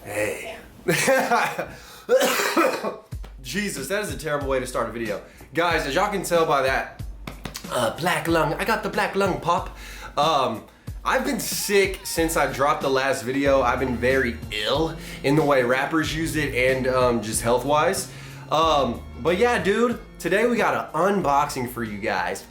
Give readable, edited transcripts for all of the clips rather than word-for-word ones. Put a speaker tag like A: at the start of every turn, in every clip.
A: Hey. Jesus, that is a terrible way to start a video. Guys, as y'all can tell by that black lung, I got the black lung pop. I've been sick since I dropped the last video. I've been very ill in the way rappers use it and just health-wise. But yeah, dude, today we got an unboxing for you guys.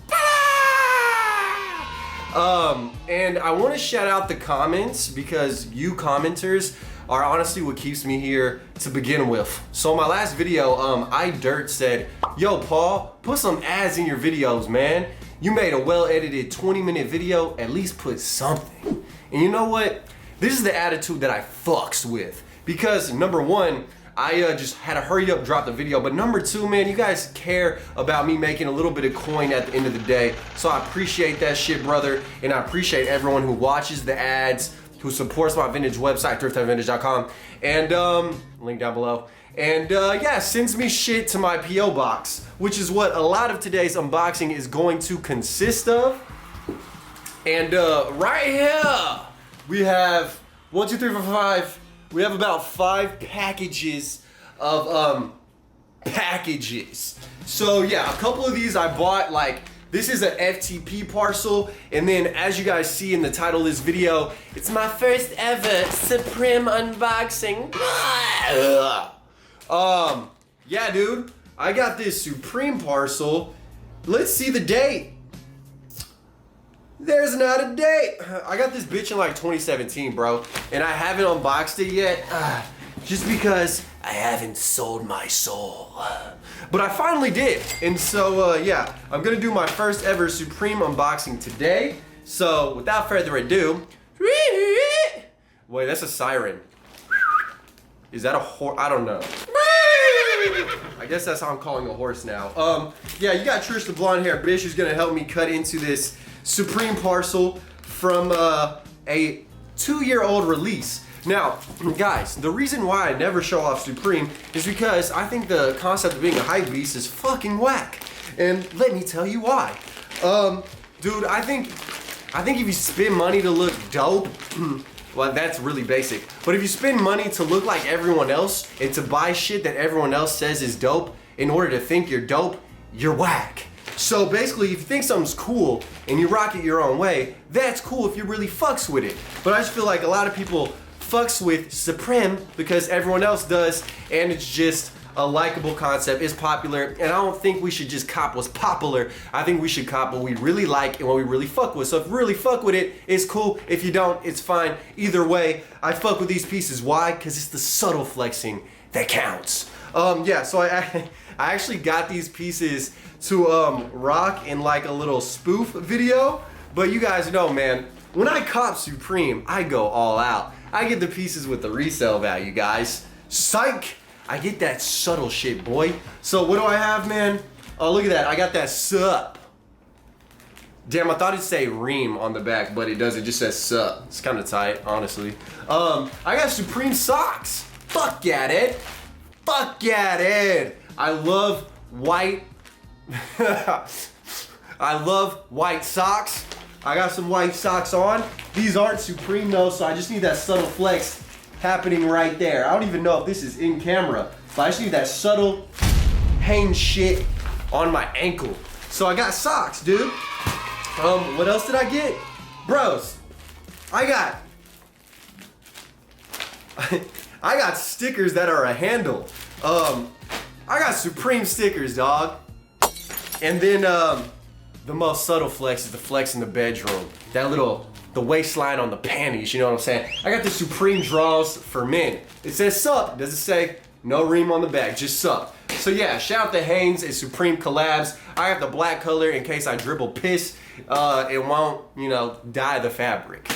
A: And I want to shout out the comments because you commenters are honestly what keeps me here to begin with. So my last video, I Dirt said, yo Paul, put some ads in your videos, man. You made a well-edited 20-minute video, at least put something. And you know what? This is the attitude that I fucks with. Because number one, I just had to hurry up, drop the video. But number two, man, you guys care about me making a little bit of coin at the end of the day. So I appreciate that shit, brother. And I appreciate everyone who watches the ads, who supports my vintage website, thriftvintage.com. And link down below. And yeah, sends me shit to my P.O. box, which is what a lot of today's unboxing is going to consist of. And right here, we have 1, 2, 3, 4, 5. We have about 5 packages of packages. So yeah, a couple of these I bought, like, this is an FTP parcel, and then as you guys see in the title of this video, it's my first ever Supreme unboxing. Yeah, dude, I got this Supreme parcel. Let's see the date. There's not a date. I got this bitch in like 2017, bro, and I haven't unboxed it yet, just because I haven't sold my soul. But I finally did, and so yeah, I'm gonna do my first ever Supreme unboxing today. So without further ado, wait, that's a siren. Is that a horse? I don't know. I guess that's how I'm calling a horse now. Yeah, you got Trish the blonde hair bitch who's gonna help me cut into this Supreme parcel from a 2-year-old release. Now, guys, the reason why I never show off Supreme is because I think the concept of being a hype beast is fucking whack. And let me tell you why. Dude, I think if you spend money to look dope, well, that's really basic. But if you spend money to look like everyone else and to buy shit that everyone else says is dope in order to think you're dope, you're whack. So basically, if you think something's cool and you rock it your own way, that's cool if you really fucks with it. But I just feel like a lot of people fucks with Supreme because everyone else does, and it's just a likable concept, it's popular, and I don't think we should just cop what's popular. I think we should cop what we really like and what we really fuck with. So if you really fuck with it, it's cool. If you don't, it's fine. Either way, I fuck with these pieces. Why? Because it's the subtle flexing that counts. Yeah, so I actually got these pieces to rock in like a little spoof video, but you guys know, man, when I cop Supreme, I go all out. I get the pieces with the resale value, guys. Psych! I get that subtle shit, boy. So what do I have, man? Oh, look at that. I got that sup. Damn, I thought it'd say ream on the back, but it doesn't. It just says sup. It's kind of tight, honestly. I got Supreme socks. Fuck yeah, dude. Fuck yeah, dude. I love white. I love white socks. I got some white socks on. These aren't Supreme though, so I just need that subtle flex happening right there. I don't even know if this is in camera, but I just need that subtle hang shit on my ankle. So I got socks, dude. What else did I get? Bros, I got stickers that are a handle. I got Supreme stickers, dog. And then the most subtle flex is the flex in the bedroom. That little, the waistline on the panties, you know what I'm saying? I got the Supreme draws for men. It says sup, does it say no ream on the back, just sup. So yeah, shout out to Hanes and Supreme collabs. I have the black color in case I dribble piss. It won't, you know, dye the fabric.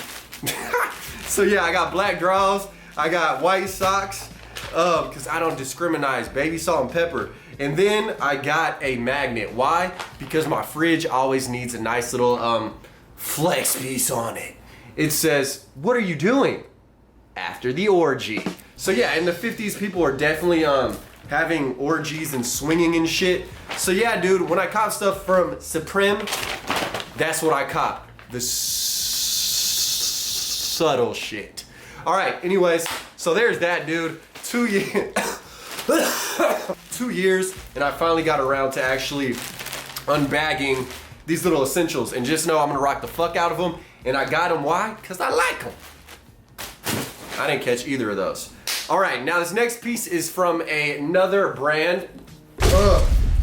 A: So yeah, I got black draws, I got white socks, because I don't discriminate, baby salt and pepper. And then I got a magnet. Why? Because my fridge always needs a nice little flex piece on it. It says, what are you doing? After the orgy. So yeah, in the 50s, people were definitely having orgies and swinging and shit. So yeah, dude, when I cop stuff from Supreme, that's what I cop. The subtle shit. All right, anyways, So there's that, dude. 2 years. 2 years, and I finally got around to actually unbagging these little essentials. And just know I'm gonna rock the fuck out of them. And I got them, why? Because I like them. I didn't catch either of those. All right, now this next piece is from another brand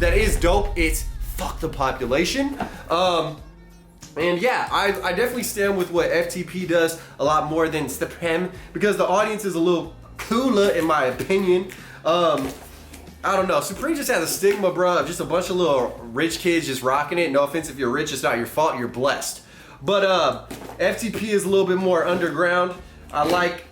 A: that is dope. It's Fuck the Population. And yeah, I definitely stand with what FTP does a lot more than Supreme, because the audience is a little cooler in my opinion. I don't know, Supreme just has a stigma, bro, of just a bunch of little rich kids just rocking it. No offense if you're rich, it's not your fault, you're blessed. But FTP is a little bit more underground. I like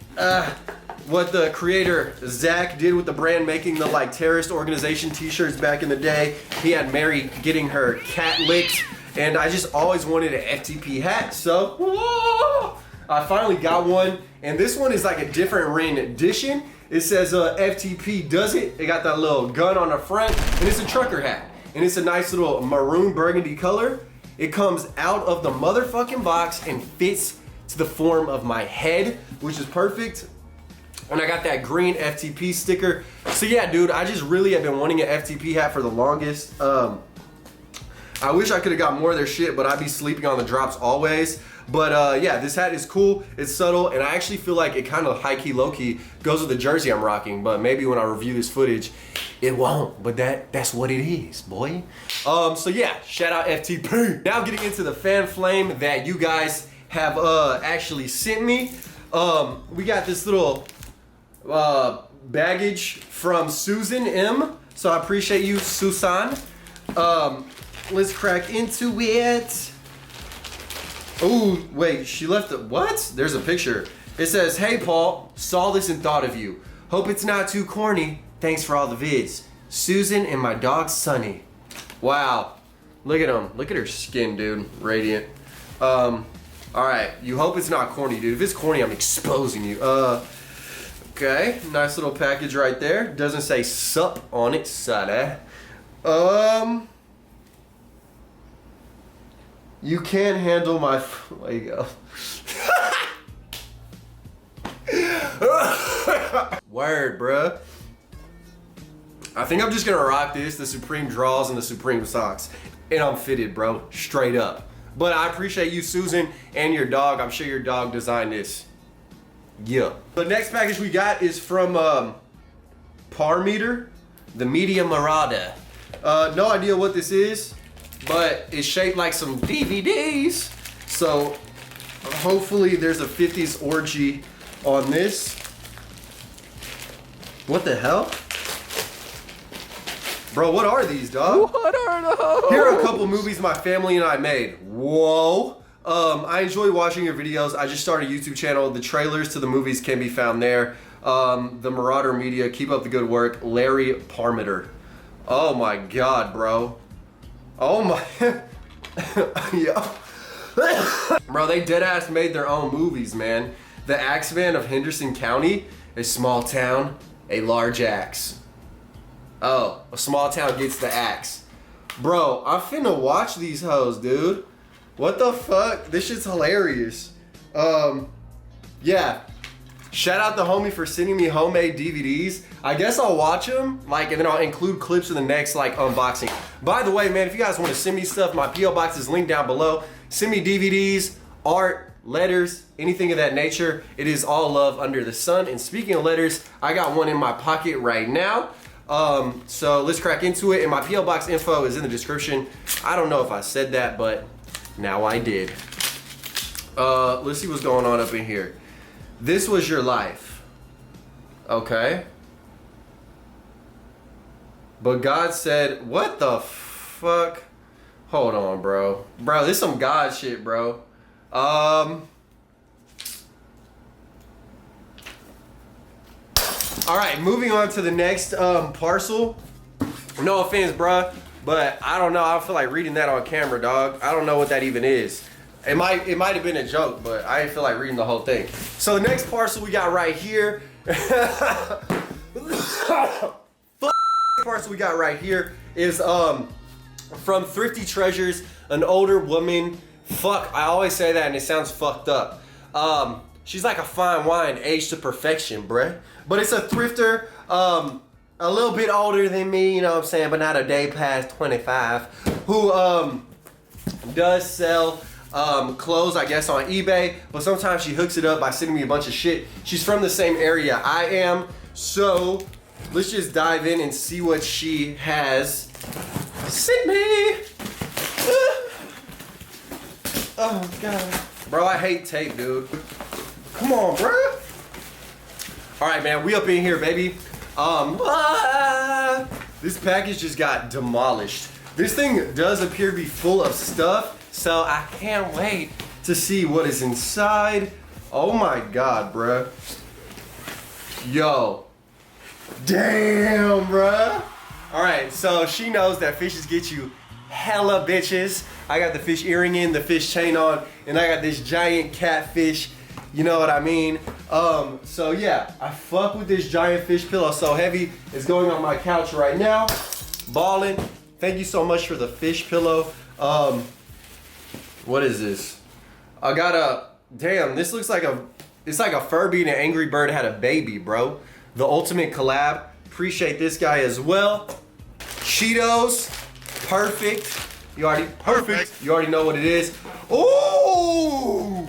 A: what the creator Zach did with the brand, making the like terrorist organization t-shirts back in the day. He had Mary getting her cat licked, and I just always wanted an FTP hat, so I finally got one. And this one is like a different rendition. It says FTP does it. It got that little gun on the front, and it's a trucker hat, and it's a nice little maroon burgundy color. It comes out of the motherfucking box and fits to the form of my head, which is perfect. And I got that green FTP sticker. So yeah, dude, I just really have been wanting an FTP hat for the longest. I wish I could have got more of their shit, but I'd be sleeping on the drops always. But yeah, this hat is cool, it's subtle, and I actually feel like it kind of high-key, low-key goes with the jersey I'm rocking, but maybe when I review this footage, it won't, but that's what it is, boy. So yeah, shout out FTP. Now getting into the fan flame that you guys have actually sent me. We got this little baggage from Susan M, so I appreciate you, Susan. Let's crack into it. Oh, wait, she left the, what? There's a picture. It says, hey Paul, saw this and thought of you. Hope it's not too corny. Thanks for all the vids. Susan and my dog Sunny. Wow, look at him. Look at her skin, dude, radiant. All right, you hope it's not corny, dude. If it's corny, I'm exposing you. Okay, nice little package right there. Doesn't say sup on it, sada. You can't handle my, there you go. Word, bruh. I think I'm just gonna rock this, the Supreme draws and the Supreme socks. And I'm fitted, bro, straight up. But I appreciate you, Susan, and your dog. I'm sure your dog designed this. Yeah. The next package we got is from Parmeter, the Media Marauder. No idea what this is, but it's shaped like some DVDs. So hopefully there's a 50s orgy on this. What the hell? Bro, what are these, dog?
B: What are those?
A: Here are a couple movies my family and I made. Whoa. I enjoy watching your videos. I just started a YouTube channel. The trailers to the movies can be found there. The Marauder Media, keep up the good work. Larry Parmeter. Oh my God, bro. Oh my, yeah. Bro, they deadass made their own movies, man. The Axeman of Henderson County, a small town, a large axe. Oh, a small town gets the axe. Bro, I'm finna watch these hoes, dude. What the fuck? This shit's hilarious. Yeah. Shout out the homie for sending me homemade DVDs. I guess I'll watch them, like, and then I'll include clips in the next, like, unboxing. By the way, man, if you guys want to send me stuff, my P.O. box is linked down below. Send me DVDs, art, letters, anything of that nature. It is all love under the sun. And speaking of letters, I got one in my pocket right now. So let's crack into it. And my P.O. box info is in the description. I don't know if I said that, but now I did. Let's see what's going on up in here. This was your life. Okay. But God said, what the fuck? Hold on, bro. Bro, this some God shit, bro. All right, moving on to the next parcel. No offense, bruh, but I don't know. I feel like reading that on camera, dog. I don't know what that even is. It might have been a joke, but I didn't feel like reading the whole thing. So the next parcel we got right here. Parcel we got right here is from Thrifty Treasures, an older woman. Fuck, I always say that and it sounds fucked up. She's like a fine wine aged to perfection, bruh. But it's a thrifter, a little bit older than me, you know what I'm saying, but not a day past 25, who does sell clothes, I guess, on eBay, but sometimes she hooks it up by sending me a bunch of shit. She's from the same area I am, so let's just dive in and see what she has sent me. Oh, God. Bro, I hate tape, dude. Come on, bro. All right, man, we up in here, baby. This package just got demolished. This thing does appear to be full of stuff, so I can't wait to see what is inside. Oh my God, bruh. Yo. Damn, bruh. All right, so she knows that fishes get you hella bitches. I got the fish earring in, the fish chain on, and I got this giant catfish. You know what I mean? So yeah, I fuck with this giant fish pillow so heavy. It's going on my couch right now. Ballin'. Thank you so much for the fish pillow. What is this? I got a, damn, this looks like it's like a Furby and an Angry Bird had a baby, bro. The ultimate collab. Appreciate this guy as well. Cheetos, perfect. You already know what it is. Ooh!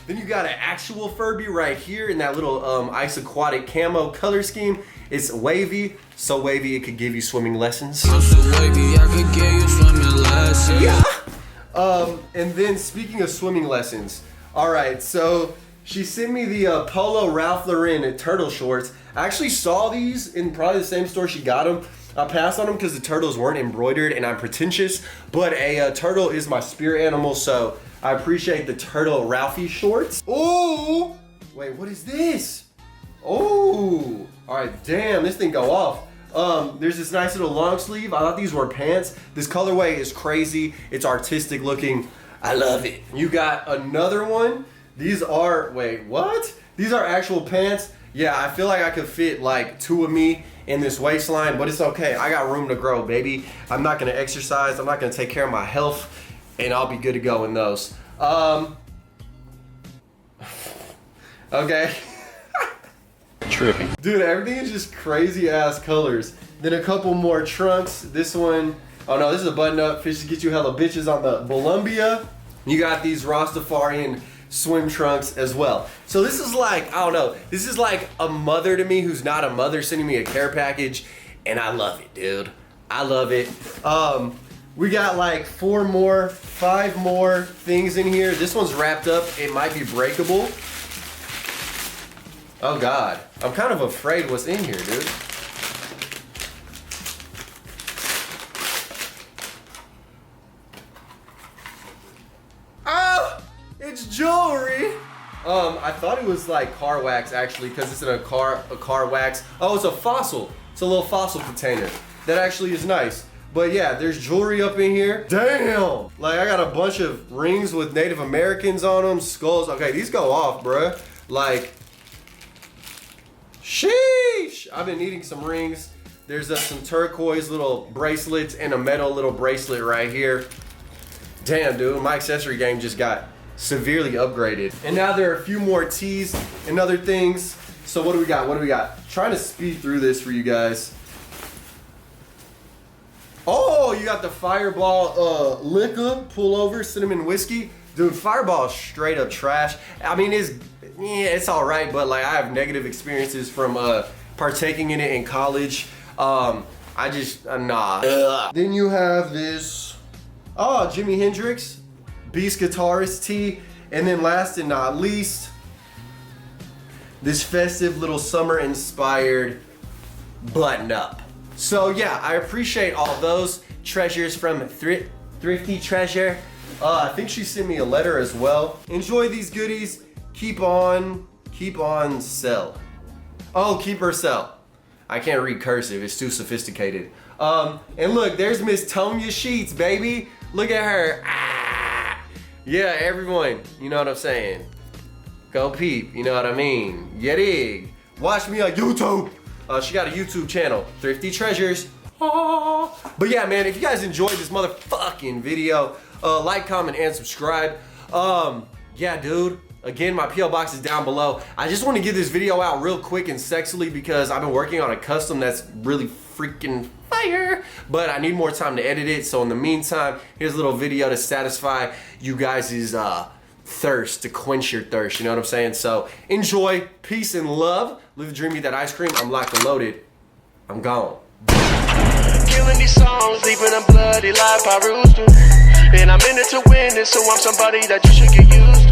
A: Then you got an actual Furby right here in that little Ice Aquatic camo color scheme. It's wavy, so wavy it could give you swimming lessons. I'm so wavy, I could give you swimming lessons. Yeah. And then speaking of swimming lessons, all right, so she sent me the Polo Ralph Lauren turtle shorts. I actually saw these in probably the same store she got them. I passed on them because the turtles weren't embroidered and I'm pretentious, but a turtle is my spirit animal, so I appreciate the turtle Ralphie shorts. Ooh! Wait, what is this? Oh! Alright, damn, this thing go off. There's this nice little long sleeve. I thought these were pants. This colorway is crazy. It's artistic looking. I love it. You got another one. These are, wait, what? These are actual pants. Yeah, I feel like I could fit like two of me in this waistline, but it's okay. I got room to grow, baby. I'm not gonna exercise. I'm not gonna take care of my health, and I'll be good to go in those. Okay.
B: Tripping.
A: Dude, everything is just crazy ass colors. Then a couple more trunks. This one, oh no, this is a button up. Fishes get you hella bitches on the Columbia. You got these Rastafarian swim trunks as well. So this is like, I don't know, this is like a mother to me who's not a mother sending me a care package, and I love it, dude. I love it. We got like 5 more things in here. This one's wrapped up. It might be breakable. Oh God, I'm kind of afraid what's in here, dude. Oh, it's jewelry. I thought it was like car wax actually, because it's in a car wax. Oh, it's a fossil. It's a little fossil container. That actually is nice. But yeah, there's jewelry up in here. Damn! Like I got a bunch of rings with Native Americans on them, skulls. Okay, these go off, bruh. Like, sheesh! I've been needing some rings. There's some turquoise little bracelets and a metal little bracelet right here. Damn, dude, my accessory game just got severely upgraded. And now there are a few more tees and other things. So what do we got? What do we got? Trying to speed through this for you guys. Oh, you got the Fireball liquor pullover cinnamon whiskey. Dude, Fireball is straight up trash. I mean, it's all right, but like I have negative experiences from partaking in it in college. I just, nah. Ugh. Then you have this, oh, Jimi Hendrix, Beast Guitarist tee. And then last and not least, this festive little summer inspired button up. So yeah, I appreciate all those treasures from Thrifty Treasure. I think she sent me a letter as well. Enjoy these goodies. Keep on sell. Oh, keep her sell. I can't read cursive, it's too sophisticated. And look, there's Miss Tonya Sheets, baby. Look at her. Ah! Yeah, everyone, you know what I'm saying. Go peep, you know what I mean. Ya dig. Watch me on YouTube. She got a YouTube channel, Thrifty Treasures. But yeah, man, if you guys enjoyed this motherfucking video, like, comment, and subscribe. Yeah, dude, Again, my P.O. box is down below. I just want to get this video out real quick and sexily because I've been working on a custom that's really freaking fire, but I need more time to edit it. So in the meantime, here's a little video to satisfy you guys' thirst, to quench your thirst, you know what I'm saying? So enjoy, peace and love. Live the dream, eat that ice cream. I'm locked and loaded. I'm gone.
C: Killing these songs, leaving a bloody life I roost to. And I'm in it to win it, so I'm somebody that you should get used to.